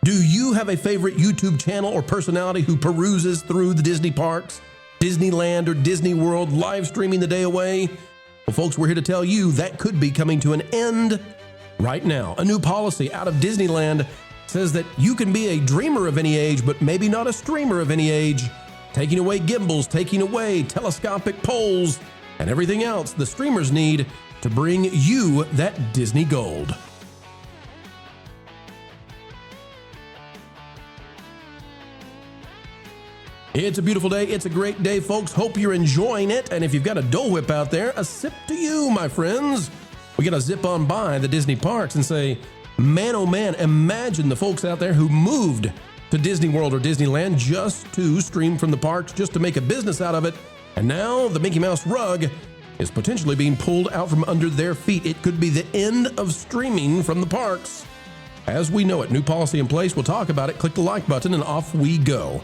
Do you have a favorite YouTube channel or personality who peruses through the Disney parks, Disneyland, or Disney World live streaming the day away? Well, folks, we're here to tell you that could be coming to an end right now. A new policy out of Disneyland says that you can be a dreamer of any age, but maybe not a streamer of any age, taking away gimbals, taking away telescopic poles, and everything else the streamers need to bring you that Disney gold. It's a beautiful day. It's a great day, folks. Hope you're enjoying it. And if you've got a Dole Whip out there, a sip to you, my friends. We got to zip on by the Disney parks and say, man, oh man, imagine the folks out there who moved to Disney World or Disneyland just to stream from the parks, just to make a business out of it. And now the Mickey Mouse rug is potentially being pulled out from under their feet. It could be the end of streaming from the parks as we know it. New policy in place. We'll talk about it. Click the like button and off we go.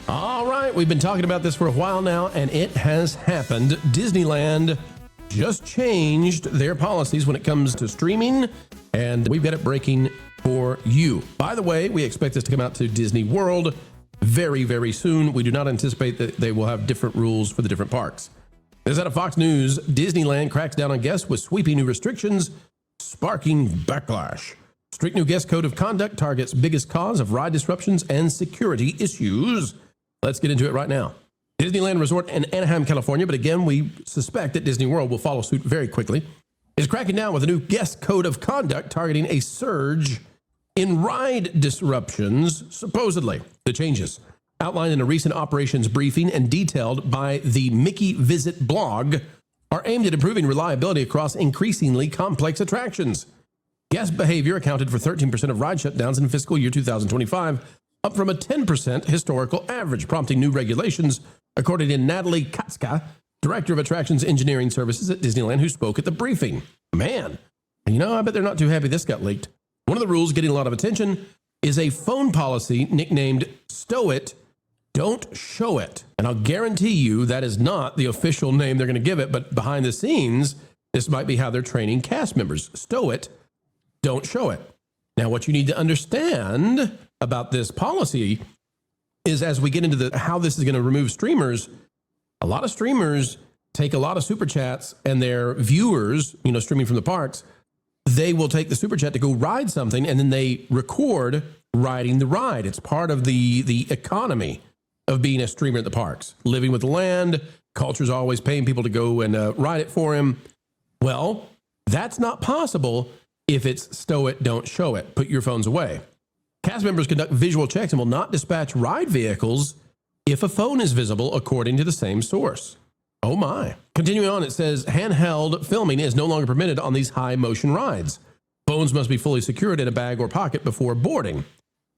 All right, we've been talking about this for a while now, and it has happened. Disneyland just changed their policies when it comes to streaming, and we've got it breaking for you. By the way, we expect this to come out to Disney World very, very soon. We do not anticipate that they will have different rules for the different parks. This is out of Fox News. Disneyland cracks down on guests with sweeping new restrictions, sparking backlash. Strict new guest code of conduct targets biggest cause of ride disruptions and security issues. Let's get into it right now. Disneyland Resort in Anaheim, California, but again, we suspect that Disney World will follow suit very quickly, is cracking down with a new guest code of conduct targeting a surge in ride disruptions, supposedly. The changes, outlined in a recent operations briefing and detailed by the Mickey Visit blog, are aimed at improving reliability across increasingly complex attractions. Guest behavior accounted for 13% of ride shutdowns in fiscal year 2025, up from a 10% historical average, prompting new regulations, according to Natalie Katska, Director of Attractions Engineering Services at Disneyland, who spoke at the briefing. Man, you know, I bet they're not too happy this got leaked. One of the rules getting a lot of attention is a phone policy nicknamed Stow It, Don't Show It. And I'll guarantee you that is not the official name they're going to give it, but behind the scenes, this might be how they're training cast members. Stow It, Don't Show It. Now, what you need to understand about this policy is, as we get into how this is going to remove streamers, a lot of streamers take a lot of super chats, and their viewers, you know, streaming from the parks, they will take the super chat to go ride something, and then they record riding the ride. It's part of the economy of being a streamer at the parks, living with the land. Culture's always paying people to go and ride it for him. Well, that's not possible if it's Stow It, Don't Show It. Put your phones away. Cast members conduct visual checks and will not dispatch ride vehicles if a phone is visible, according to the same source. Oh my. Continuing on, it says handheld filming is no longer permitted on these high motion rides. Phones must be fully secured in a bag or pocket before boarding.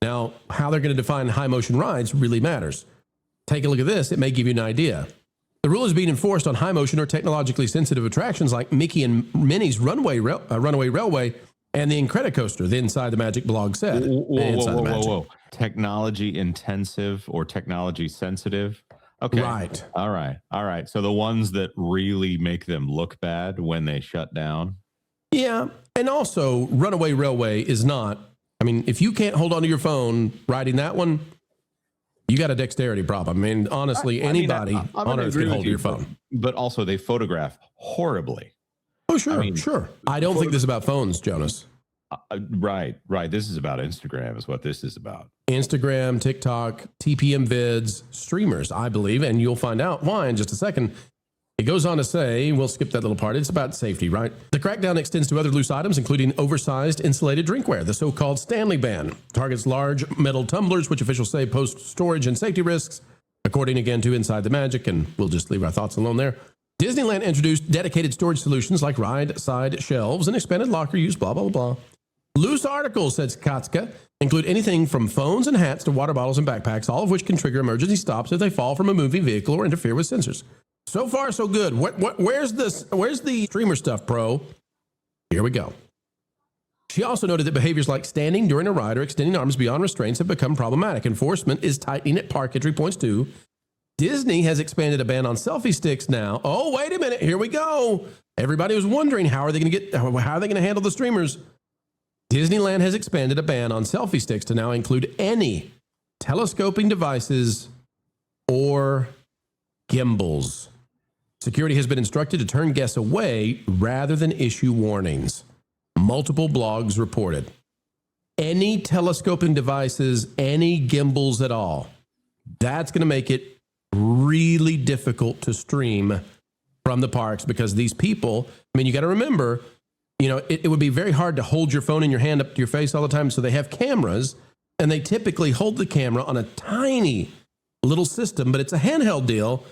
Now, how they're going to define high motion rides really matters. Take a look at this. It may give you an idea. The rule is being enforced on high motion or technologically sensitive attractions like Mickey and Minnie's Runaway Railway and the Incredicoaster, the Inside the Magic blog said. Whoa. Technology intensive or technology sensitive? Okay. Right. All right. So the ones that really make them look bad when they shut down? Yeah. And also, Runaway Railway is not, I mean, if you can't hold onto your phone riding that one, you got a dexterity problem. I mean, honestly, anybody on earth can hold your phone. But also, they photograph horribly. Oh, sure, sure. I don't think this is about phones, Jonas. Right. This is about Instagram is what this is about. Instagram, TikTok, TPM vids, streamers, I believe, and you'll find out why in just a second. It goes on to say, we'll skip that little part, it's about safety, right? The crackdown extends to other loose items, including oversized insulated drinkware. The so-called Stanley ban targets large metal tumblers, which officials say pose storage and safety risks, according again to Inside the Magic, and we'll just leave our thoughts alone there. Disneyland introduced dedicated storage solutions like ride side shelves and expanded locker use, blah, blah, blah. Loose articles, says Katska, include anything from phones and hats to water bottles and backpacks, all of which can trigger emergency stops if they fall from a moving vehicle or interfere with sensors. So far, so good. Where's the streamer stuff, Pro? Here we go. She also noted that behaviors like standing during a ride or extending arms beyond restraints have become problematic. Enforcement is tightening at park entry points too. Disney has expanded a ban on selfie sticks now. Oh, wait a minute. Here we go. Everybody was wondering, how are they going to handle the streamers? Disneyland has expanded a ban on selfie sticks to now include any telescoping devices or gimbals. Security has been instructed to turn guests away rather than issue warnings. Multiple blogs reported. Any telescoping devices, any gimbals at all, that's going to make it really difficult to stream from the parks because these people, I mean, you got to remember, you know, it would be very hard to hold your phone in your hand up to your face all the time. So they have cameras, and they typically hold the camera on a tiny little system, but it's a handheld deal.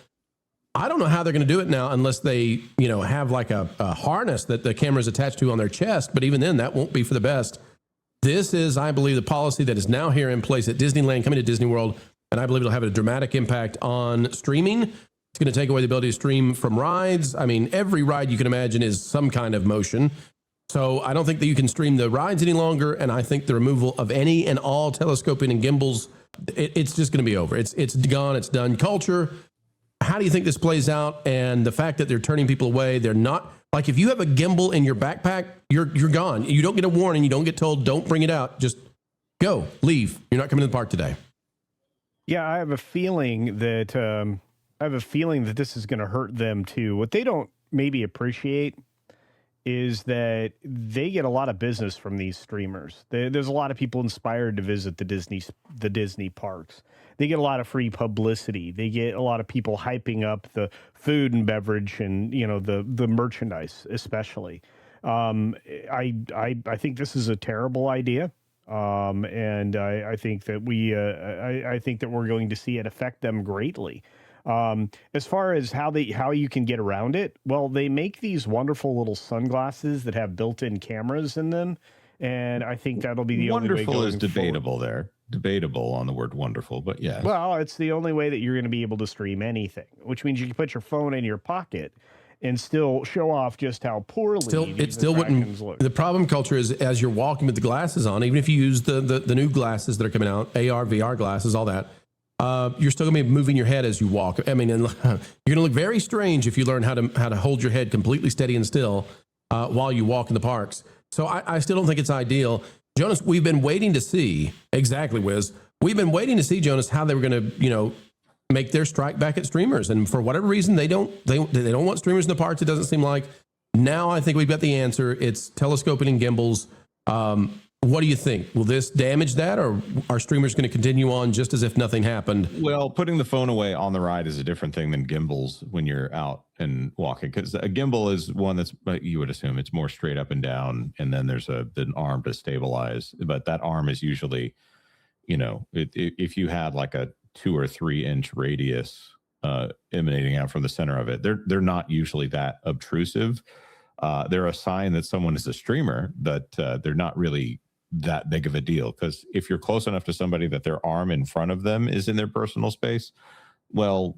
I don't know how they're going to do it now unless they, you know, have like a harness that the camera is attached to on their chest. But even then, that won't be for the best. This is, I believe, the policy that is now here in place at Disneyland, coming to Disney World, and I believe it'll have a dramatic impact on streaming. It's going to take away the ability to stream from rides. I mean, every ride you can imagine is some kind of motion. So I don't think that you can stream the rides any longer, and I think the removal of any and all telescoping and gimbals, it's just going to be over. It's gone. It's done. Culture. How do you think this plays out? And the fact that they're turning people away, they're not, like if you have a gimbal in your backpack, you're gone. You don't get a warning. You don't get told, don't bring it out. Just go, leave. You're not coming to the park today. Yeah, I have a feeling that this is going to hurt them too. What they don't maybe appreciate is that they get a lot of business from these streamers. There's a lot of people inspired to visit the Disney parks. They get a lot of free publicity. They get a lot of people hyping up the food and beverage and, you know, the merchandise, especially. I think this is a terrible idea. And I think that I think that we're going to see it affect them greatly. As far as how you can get around it, well, they make these wonderful little sunglasses that have built-in cameras in them, and I think that'll be the only way going Wonderful is debatable forward. there. Debatable on the word wonderful, but yeah. Well, it's the only way that you're going to be able to stream anything, which means you can put your phone in your pocket and still show off just how poorly It still wouldn't look. The problem, Culture, is as you're walking with the glasses on, even if you use the new glasses that are coming out, AR, VR glasses, all that, you're still going to be moving your head as you walk. I mean, and you're going to look very strange if you learn how to hold your head completely steady and still while you walk in the parks. So I still don't think it's ideal. Jonas, we've been waiting to see, exactly, Wiz. We've been waiting to see, Jonas, how they were going to, you know, make their strike back at streamers. And for whatever reason, they don't want streamers in the parks, it doesn't seem like. Now I think we've got the answer. It's telescoping and gimbals. What do you think? Will this damage that, or are streamers going to continue on just as if nothing happened? Well, putting the phone away on the ride is a different thing than gimbals when you're out and walking, because a gimbal is one that's, you would assume it's more straight up and down, and then there's an arm to stabilize. But that arm is usually, you know, if you had like a 2 or 3 inch radius emanating out from the center of it, they're not usually that obtrusive. They're a sign that someone is a streamer, but they're not really that big of a deal, because if you're close enough to somebody that their arm in front of them is in their personal space, well,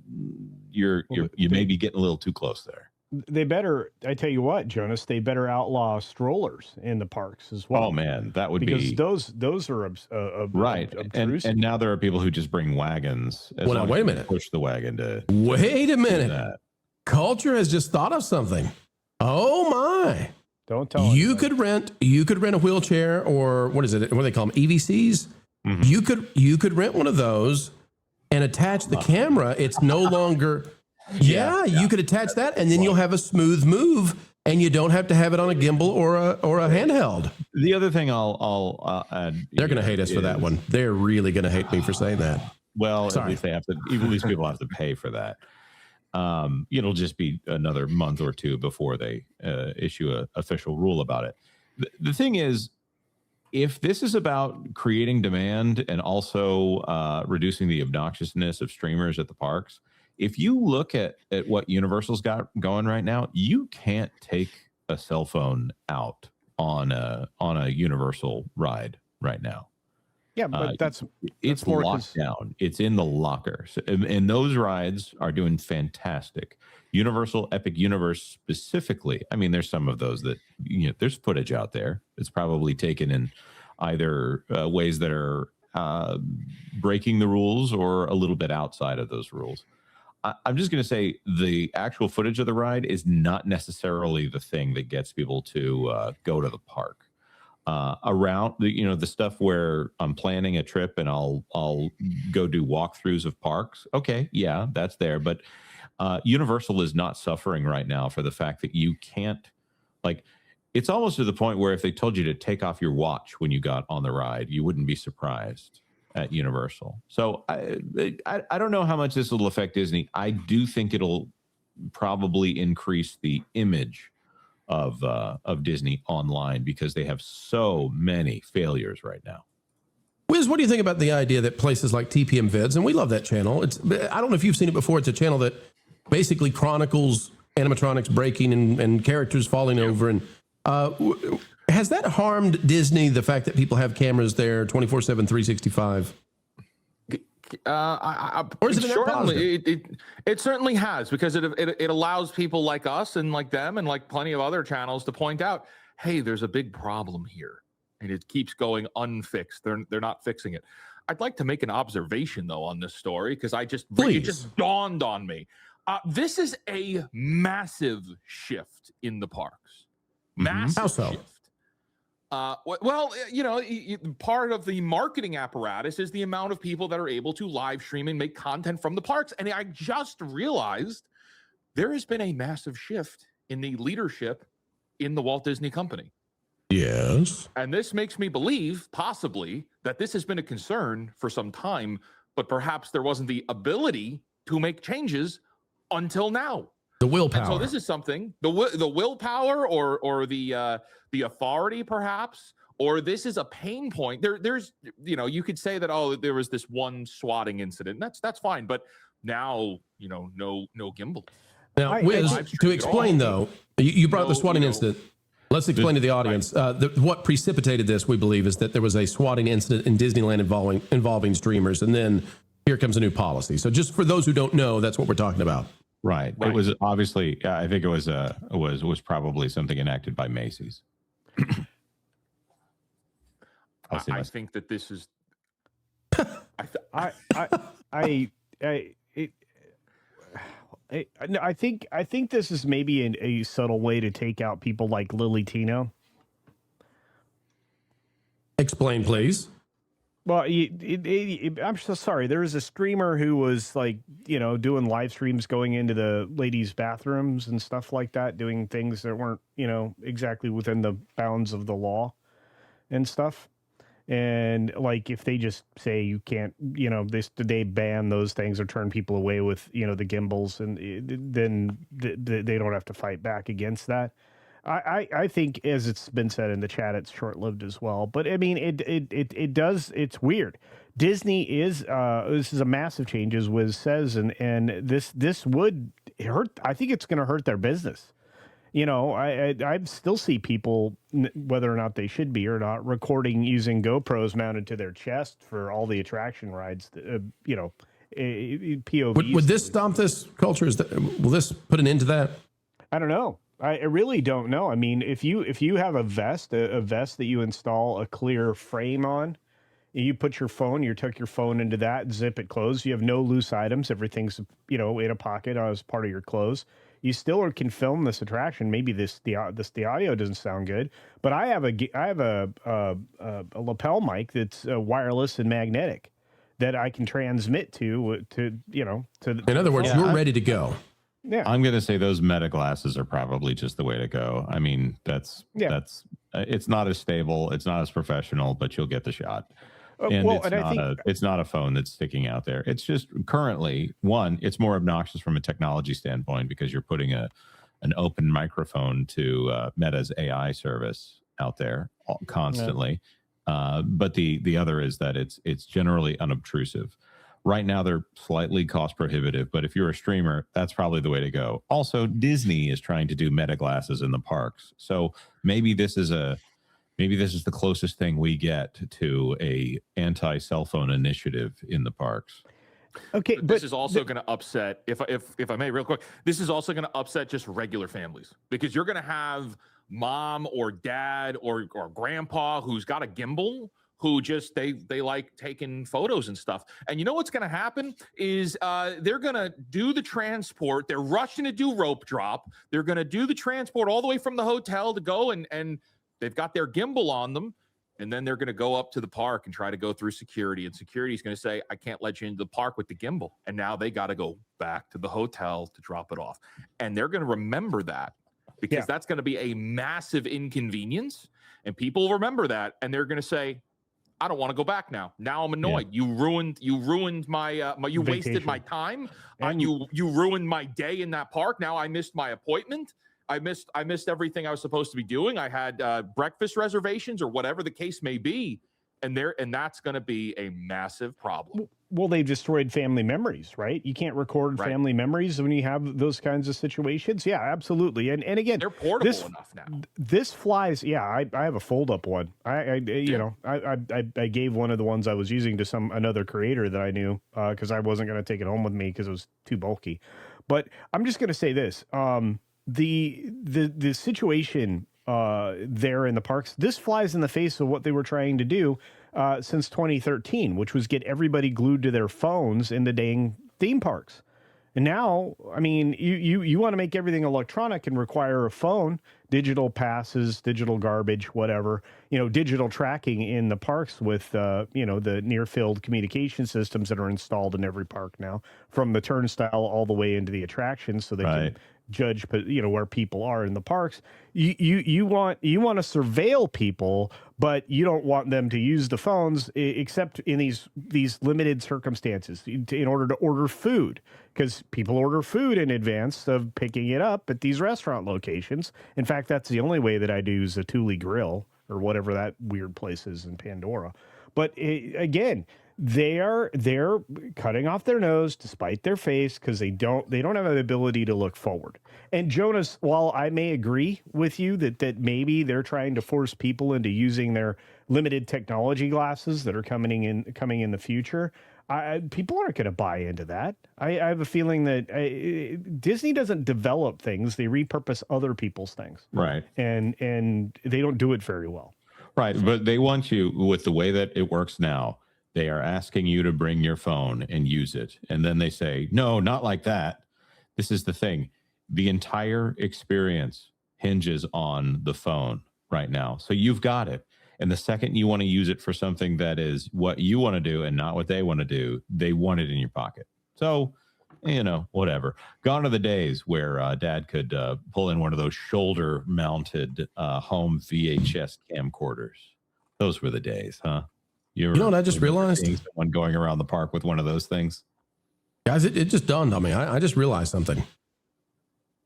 you may be getting a little too close there. They better, I tell you what, Jonas, they better outlaw strollers in the parks as well. Oh man, that would because be those are right. And now there are people who just bring wagons. Well, now, wait a minute. Push the wagon to. Wait a minute. Culture has just thought of something. Oh my! Don't tell me. You could rent a wheelchair, or what is it? What do they call them? EVCs. Mm-hmm. You could rent one of those and attach the camera. It's no longer. Yeah, you could attach that, and then you'll have a smooth move, and you don't have to have it on a gimbal or a handheld. The other thing I'll add. They're going to hate us for that one. They're really going to hate me for saying that. Well, sorry. At least they have to. At least people have to pay for that. It'll just be another month or two before they issue an official rule about it. The thing is, if this is about creating demand and also reducing the obnoxiousness of streamers at the parks, if you look at what Universal's got going right now, you can't take a cell phone out on a Universal ride right now. Yeah, but it's more locked down. It's in the locker. So, and those rides are doing fantastic. Universal Epic Universe specifically. I mean, there's some of those that, you know, there's footage out there. It's probably taken in either ways that are breaking the rules or a little bit outside of those rules. I'm just going to say the actual footage of the ride is not necessarily the thing that gets people to go to the park. around the stuff where I'm planning a trip and I'll go do walkthroughs of parks. Okay, yeah, that's there, but Universal is not suffering right now for the fact that you can't, like, it's almost to the point where if they told you to take off your watch when you got on the ride, you wouldn't be surprised at Universal. So I don't know how much this will affect Disney. I do think it'll probably increase the image of Disney online because they have so many failures right now. Wiz, what do you think about the idea that places like TPM Vids, and we love that channel. I don't know if you've seen it before. It's a channel that basically chronicles animatronics breaking and characters falling over. And has that harmed Disney, the fact that people have cameras there 24/7, 365? Or is it it certainly has, because it allows people like us and like them and like plenty of other channels to point out, hey, there's a big problem here, and it keeps going unfixed. They're not fixing it. I'd like to make an observation though on this story, because it just dawned on me. This is a massive shift in the parks. Massive How so? shift. Well, part of the marketing apparatus is the amount of people that are able to live stream and make content from the parks. And I just realized there has been a massive shift in the leadership in the Walt Disney Company. Yes. And this makes me believe, possibly, that this has been a concern for some time, but perhaps there wasn't the ability to make changes until now. The willpower. And so this is something, the willpower or the authority, perhaps, or this is a pain point. There's you could say that, oh, there was this one swatting incident. That's fine, but now no gimbal. Now, Wiz, to explain though, you brought the swatting incident. Let's explain to the audience what precipitated this. We believe is that there was a swatting incident in Disneyland involving streamers, and then here comes a new policy. So just for those who don't know, that's what we're talking about. Right. It was obviously, I think it was probably something enacted by Macy's. I think that this is. I think this is maybe a subtle way to take out people like Lily Tino. Explain, please. Well, I'm so sorry. There was a streamer who was doing live streams going into the ladies' bathrooms and stuff like that, doing things that weren't, exactly within the bounds of the law and stuff. And if they just say you can't, they ban those things or turn people away with, the gimbals, and then they don't have to fight back against that. I think, as it's been said in the chat, it's short-lived as well. But I mean, it's weird. Disney this is a massive change, as Wiz says, and this would hurt. I think it's going to hurt their business. I still see people, whether or not they should be or not, recording using GoPros mounted to their chest for all the attraction rides. POVs. Would this stop this culture? Will this put an end to that? I don't know. I really don't know. I mean, if you have a vest that you install a clear frame on, you put your phone, you tuck your phone into that, zip it closed. You have no loose items. Everything's in a pocket as part of your clothes. You still can film this attraction. Maybe the audio doesn't sound good, but I have a lapel mic that's wireless and magnetic that I can transmit to. In other words, you're ready to go. Yeah, I'm going to say those meta glasses are probably just the way to go. I mean, that's it's not as stable, it's not as professional, but you'll get the shot. And it's not a phone that's sticking out there. It's just currently, it's more obnoxious from a technology standpoint because you're putting an open microphone to Meta's AI service out there constantly. Yeah. But the other is that it's generally unobtrusive. Right now, they're slightly cost prohibitive, but if you're a streamer, that's probably the way to go. Also, Disney is trying to do meta glasses in the parks. So maybe this is the closest thing we get to a anti-cell phone initiative in the parks. Okay, but this is also going to upset, if I may, real quick, this is also going to upset just regular families, because you're going to have mom or dad or grandpa who's got a gimbal, who just they like taking photos and stuff. And you know what's going to happen is they're going to do the transport. They're rushing to do rope drop. They're going to do the transport all the way from the hotel to go and they've got their gimbal on them, and then they're going to go up to the park and try to go through security, and security is going to say, I can't let you into the park with the gimbal. And now they got to go back to the hotel to drop it off. And they're going to remember that, because that's going to be a massive inconvenience, and people will remember that, and they're going to say, I don't want to go back now. Now I'm annoyed. You ruined my you wasted my time. You ruined my day in that park. Now I missed my appointment. I missed everything I was supposed to be doing. I had breakfast reservations or whatever the case may be, and that's going to be a massive problem. Well, they've destroyed family memories, right? You can't record family memories when you have those kinds of situations. Yeah, absolutely. And again, they're portable enough now. This flies. Yeah, I have a fold up one. I gave one of the ones I was using to another creator that I knew because I wasn't going to take it home with me because it was too bulky. But I'm just going to say this: the situation there in the parks, this flies in the face of what they were trying to do since 2013, which was get everybody glued to their phones in the dang theme parks. And now, I mean, you want to make everything electronic and require a phone, digital passes, digital garbage, whatever, digital tracking in the parks with, the near field communication systems that are installed in every park now, from the turnstile all the way into the attractions, so they can judge, where people are in the parks. You want to surveil people, but you don't want them to use the phones except in these limited circumstances in order to order food, because people order food in advance of picking it up at these restaurant locations. In fact, that's the only way that I do use a Thule grill or whatever that weird place is in Pandora. But again, they're cutting off their nose to spite their face because they don't have the ability to look forward. And Jonas, while I may agree with you that maybe they're trying to force people into using their limited technology glasses that are coming in the future, people aren't going to buy into that. I have a feeling that Disney doesn't develop things; they repurpose other people's things, right? And they don't do it very well, right? But they want you, with the way that it works now, they are asking you to bring your phone and use it, and then they say, no, not like that. This is the thing: the entire experience hinges on the phone right now. So you've got it. And the second you want to use it for something that is what you want to do and not what they want to do, they want it in your pocket. So, whatever. Gone are the days where Dad could pull in one of those shoulder-mounted home VHS camcorders. Those were the days, huh? You know what I just realized? Someone going around the park with one of those things. Guys, it just dawned on me. I just realized something. Do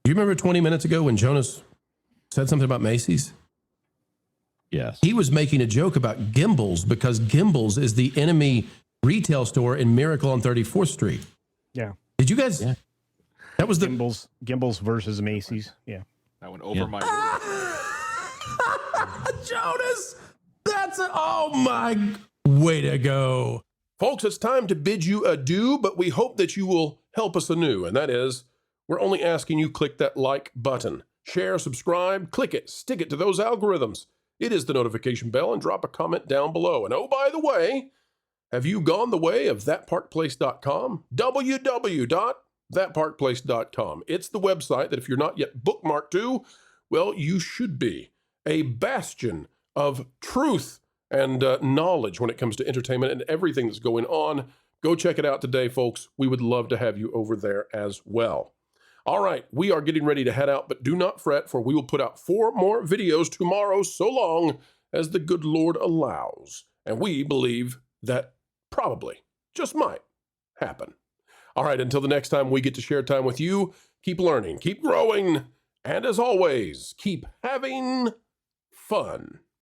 you remember 20 minutes ago when Jonas said something about Macy's? Yes. He was making a joke about Gimbals because Gimbals is the enemy retail store in Miracle on 34th Street. Yeah. Did you guys? Yeah. That was the Gimbals versus Macy's. Yeah. That went over my Jonas, oh my, way to go. Folks, it's time to bid you adieu, but we hope that you will help us anew. And that is, we're only asking you click that like button, share, subscribe, click it, stick it to those algorithms. It is the notification bell, and drop a comment down below. And oh, by the way, have you gone the way of thatparkplace.com? www.thatparkplace.com. It's the website that if you're not yet bookmarked to, well, you should be. A bastion of truth and knowledge when it comes to entertainment and everything that's going on. Go check it out today, folks. We would love to have you over there as well. All right, we are getting ready to head out, but do not fret, for we will put out 4 more videos tomorrow, so long as the good Lord allows. And we believe that probably, just might, happen. All right, until the next time we get to share time with you, keep learning, keep growing, and as always, keep having fun.